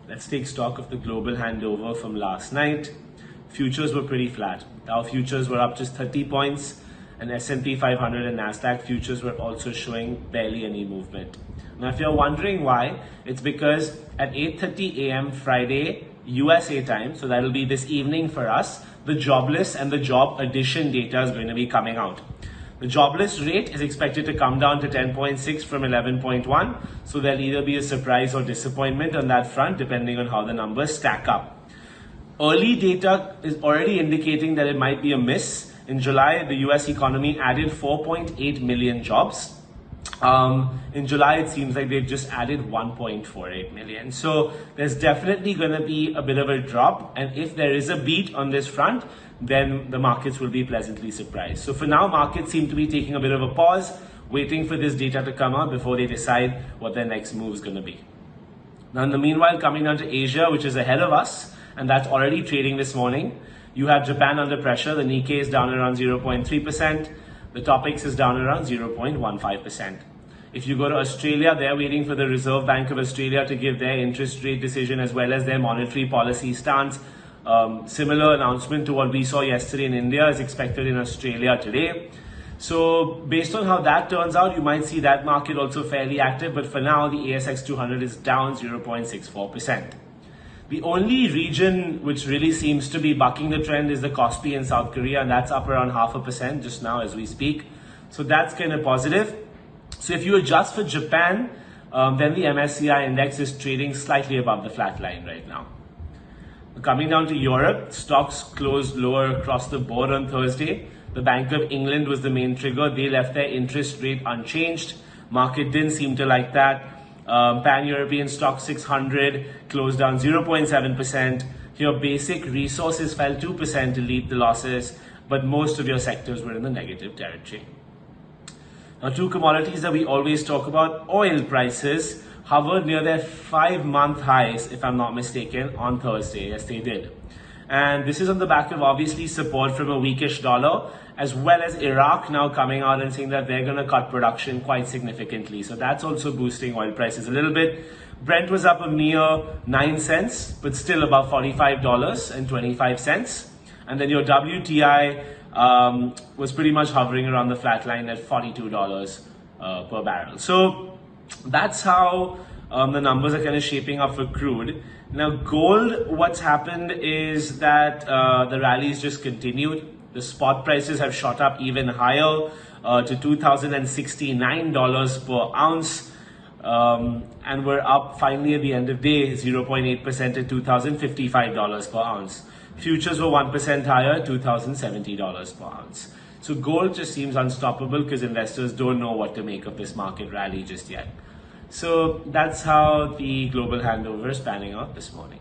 Let's take stock of the global handover from last night. Futures were pretty flat. Dow futures were up just 30 points, and S&P 500 and Nasdaq futures were also showing barely any movement. Now, if you're wondering why, it's because at 8:30 a.m. Friday USA time, so that'll be this evening for us, the jobless and the job addition data is going to be coming out. The jobless rate is expected to come down to 10.6 from 11.1, so there'll either be a surprise or disappointment on that front, depending on how the numbers stack up. Early data is already indicating that it might be a miss. In July, the US economy added 4.8 million jobs. In July, it seems like they've just added 1.48 million. So there's definitely going to be a bit of a drop. And if there is a beat on this front, then the markets will be pleasantly surprised. So for now, markets seem to be taking a bit of a pause, waiting for this data to come out before they decide what their next move is going to be. Now, in the meanwhile, coming down to Asia, which is ahead of us, and that's already trading this morning, you have Japan under pressure. The Nikkei is down around 0.3%. The Topix is down around 0.15%. If you go to Australia, they're waiting for the Reserve Bank of Australia to give their interest rate decision as well as their monetary policy stance. Similar announcement to what we saw yesterday in India is expected in Australia today. So based on how that turns out, you might see that market also fairly active. But for now, the ASX 200 is down 0.64%. The only region which really seems to be bucking the trend is the Kospi in South Korea, and that's up around 0.5% just now as we speak. So that's kind of positive. So if you adjust for Japan, then the MSCI index is trading slightly above the flat line right now. Coming down to Europe, stocks closed lower across the board on Thursday. The Bank of England was the main trigger. They left their interest rate unchanged. Market didn't seem to like that. Pan-European Stoxx 600 closed down 0.7%. Your basic resources fell 2% to lead the losses, but most of your sectors were in the negative territory. Now, two commodities that we always talk about, oil prices hovered near their 5-month highs, if I'm not mistaken, on Thursday. Yes, they did. And this is on the back of obviously support from a weakish dollar, as well as Iraq now coming out and saying that they're going to cut production quite significantly. So that's also boosting oil prices a little bit. Brent was up a mere 9 cents, but still above $45.25. And then your WTI was pretty much hovering around the flat line at $42 per barrel. So that's how the numbers are kind of shaping up for crude. Now, gold, what's happened is that the rallies just continued. The spot prices have shot up even higher to $2,069 per ounce. And we're up finally at the end of day 0.8% at $2,055 per ounce. Futures were 1% higher, $2,070 per ounce. So gold just seems unstoppable because investors don't know what to make of this market rally just yet. So that's how the global handover is panning out this morning.